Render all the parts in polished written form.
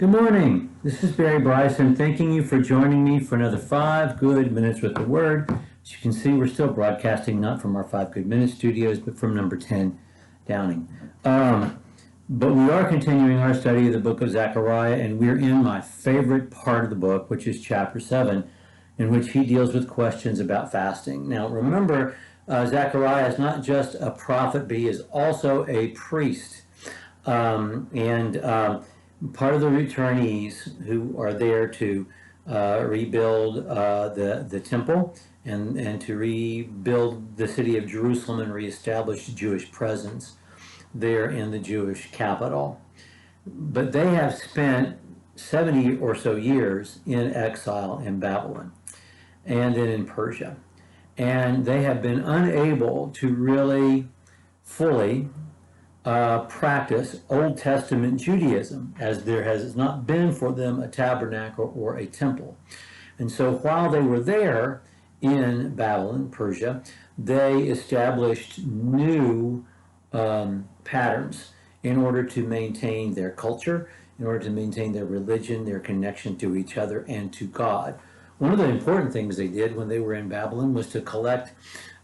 Good morning. This is Barry Bryson, thanking you for joining me for another 5 Good Minutes with the Word. As you can see, we're still broadcasting not from our 5 Good Minute studios, but from number 10 Downing. But we are continuing our study of the book of Zechariah, and we're in my favorite part of the book, which is chapter 7, in which he deals with questions about fasting. Now, remember, Zechariah is not just a prophet, but he is also a priest. Part of the returnees who are there to rebuild the temple and to rebuild the city of Jerusalem and reestablish Jewish presence there in the Jewish capital. But they have spent 70 or so years in exile in Babylon and then in Persia. And they have been unable to really fully practice Old Testament Judaism, as there has not been for them a tabernacle or a temple. And so while they were there in Babylon, Persia, they established new patterns in order to maintain their culture, in order to maintain their religion, their connection to each other and to God. One of the important things they did when they were in Babylon was to collect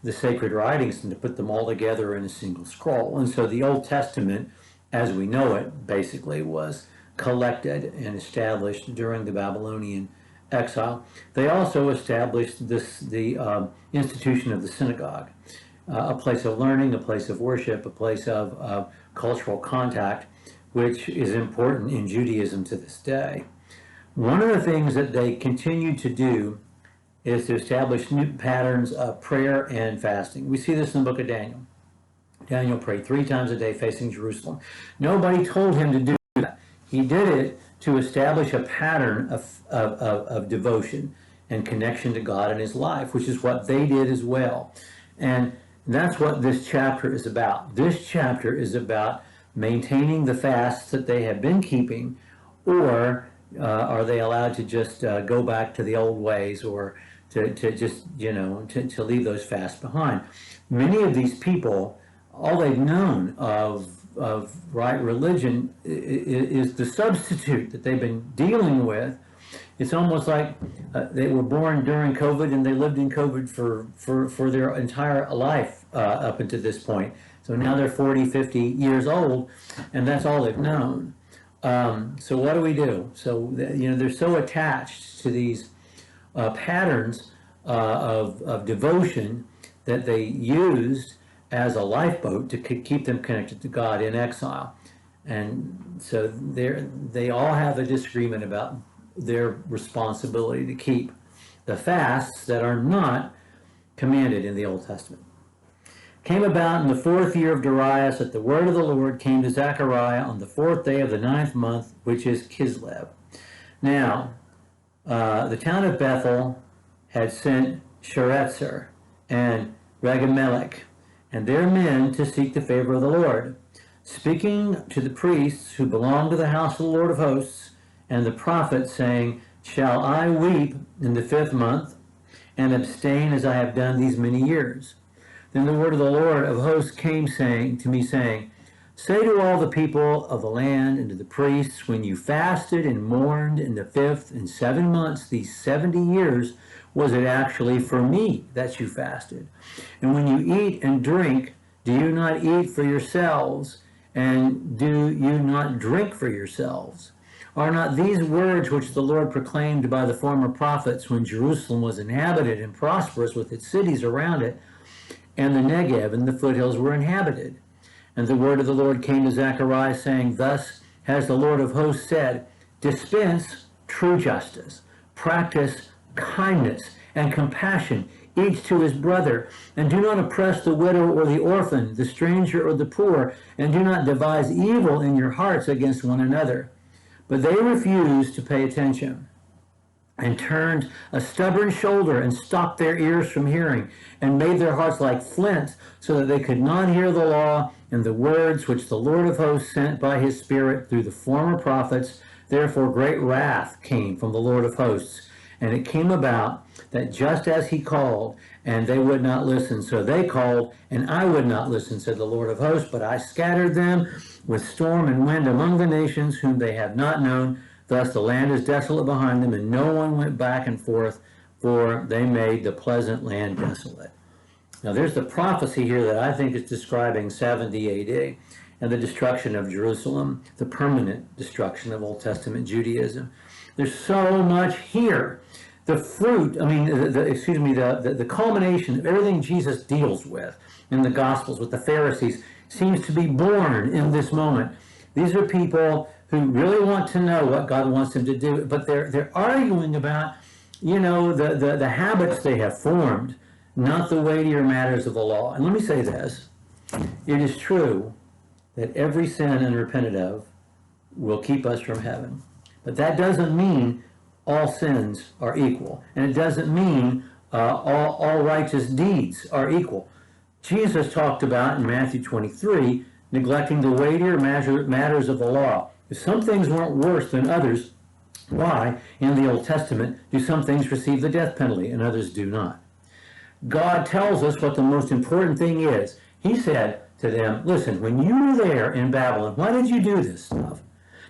the sacred writings and to put them all together in a single scroll. And so the Old Testament, as we know it, basically was collected and established during the Babylonian exile. They also established the institution of the synagogue, a place of learning, a place of worship, a place of cultural contact, which is important in Judaism to this day. One of the things that they continued to do is to establish new patterns of prayer and fasting. We see this in the book of Daniel. Daniel prayed 3 times a day facing Jerusalem. Nobody told him to do that. He did it to establish a pattern of devotion and connection to God in his life, which is what they did as well. And that's what this chapter is about. This chapter is about maintaining the fasts that they have been keeping, or are they allowed to just go back to the old ways, or to just, to leave those fasts behind. Many of these people, all they've known of right religion is the substitute that they've been dealing with. It's almost like they were born during COVID and they lived in COVID for their entire life up until this point. So now they're 40, 50 years old, and that's all they've known. So what do we do? So, they're so attached to these patterns of devotion that they used as a lifeboat to keep them connected to God in exile. And so they all have a disagreement about their responsibility to keep the fasts that are not commanded in the Old Testament. Came about in the 4th year of Darius that the word of the Lord came to Zechariah on the 4th day of the 9th month, which is Kislev. Now, the town of Bethel had sent Sharezer and Regamelech and their men to seek the favor of the Lord, speaking to the priests who belonged to the house of the Lord of hosts and the prophets, saying, "Shall I weep in the 5th month and abstain as I have done these many years?" Then the word of the Lord of hosts came to me, saying, "Say to all the people of the land and to the priests, when you fasted and mourned in the 5th and 7 months, these 70 years, was it actually for me that you fasted? And when you eat and drink, do you not eat for yourselves, and do you not drink for yourselves? Are not these words which the Lord proclaimed by the former prophets when Jerusalem was inhabited and prosperous with its cities around it, and the Negev and the foothills were inhabited?" And the word of the Lord came to Zechariah, saying, "Thus has the Lord of hosts said, dispense true justice, practice kindness and compassion, each to his brother, and do not oppress the widow or the orphan, the stranger or the poor, and do not devise evil in your hearts against one another." But they refused to pay attention and turned a stubborn shoulder and stopped their ears from hearing and made their hearts like flint so that they could not hear the law and the words which the Lord of hosts sent by his Spirit through the former prophets. Therefore great wrath came from the Lord of hosts. And it came about that just as he called, and they would not listen, so they called, and I would not listen, said the Lord of hosts, but I scattered them with storm and wind among the nations whom they have not known, Thus the land is desolate behind them, and no one went back and forth, for they made the pleasant land desolate. Now there's the prophecy here that I think is describing 70 AD and the destruction of Jerusalem, the permanent destruction of Old Testament Judaism. There's so much here. The fruit, I mean, the culmination of everything Jesus deals with in the Gospels with the Pharisees seems to be born in this moment. These are people who really want to know what God wants them to do, but they're arguing about, the habits they have formed, not the weightier matters of the law. And let me say this. It is true that every sin unrepented of will keep us from heaven. But that doesn't mean all sins are equal. And it doesn't mean all righteous deeds are equal. Jesus talked about in Matthew 23, neglecting the weightier matters of the law. If some things weren't worse than others, why, in the Old Testament, do some things receive the death penalty and others do not? God tells us what the most important thing is. He said to them, listen, when you were there in Babylon, why did you do this stuff?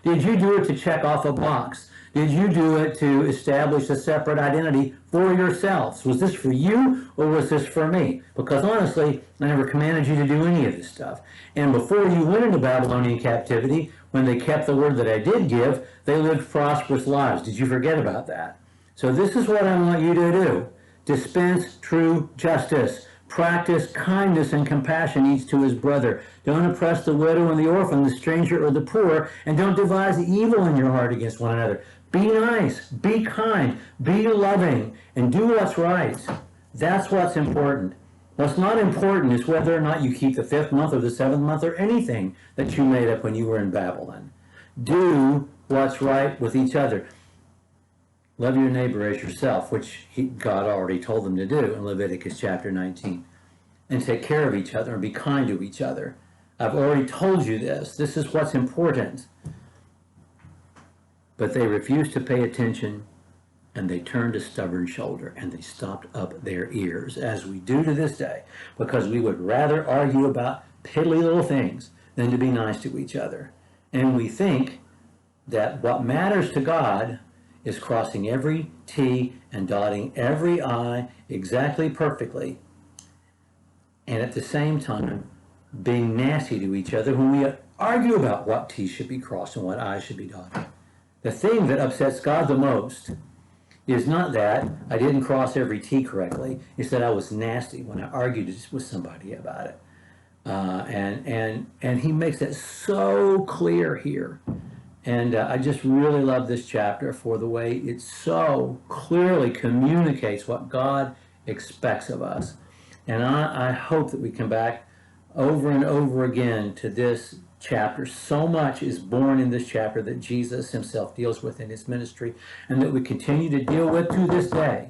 Did you do it to check off a box? Did you do it to establish a separate identity for yourselves? Was this for you or was this for me? Because honestly, I never commanded you to do any of this stuff. And before you went into Babylonian captivity, when they kept the word that I did give, they lived prosperous lives. Did you forget about that? So this is what I want you to do. Dispense true justice. Practice kindness and compassion each to his brother. Don't oppress the widow and the orphan, the stranger or the poor, and don't devise evil in your heart against one another. Be nice, be kind, be loving, and do what's right. That's what's important. What's not important is whether or not you keep the 5th month or the 7th month or anything that you made up when you were in Babylon. Do what's right with each other. Love your neighbor as yourself, which God already told them to do in Leviticus chapter 19. And take care of each other and be kind to each other. I've already told you this. This is what's important. But they refused to pay attention, and they turned a stubborn shoulder, and they stopped up their ears, as we do to this day, because we would rather argue about piddly little things than to be nice to each other. And we think that what matters to God is crossing every T and dotting every I exactly perfectly, and at the same time being nasty to each other when we argue about what T should be crossed and what I should be dotted. The thing that upsets God the most is not that I didn't cross every T correctly, it's that I was nasty when I argued with somebody about it. And he makes that so clear here. And I just really love this chapter for the way it so clearly communicates what God expects of us. And I hope that we come back over and over again to this chapter. So much is born in this chapter that Jesus himself deals with in his ministry and that we continue to deal with to this day.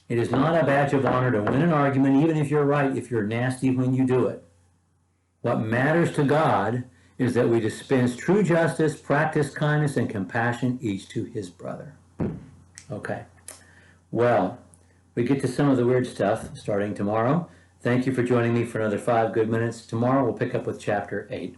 It is not a badge of honor to win an argument, even if you're right, if you're nasty when you do it. What matters to God is that we dispense true justice, practice kindness, and compassion each to his brother. Okay. Well, we get to some of the weird stuff starting tomorrow. Thank you for joining me for another 5 good minutes. Tomorrow we'll pick up with chapter 8.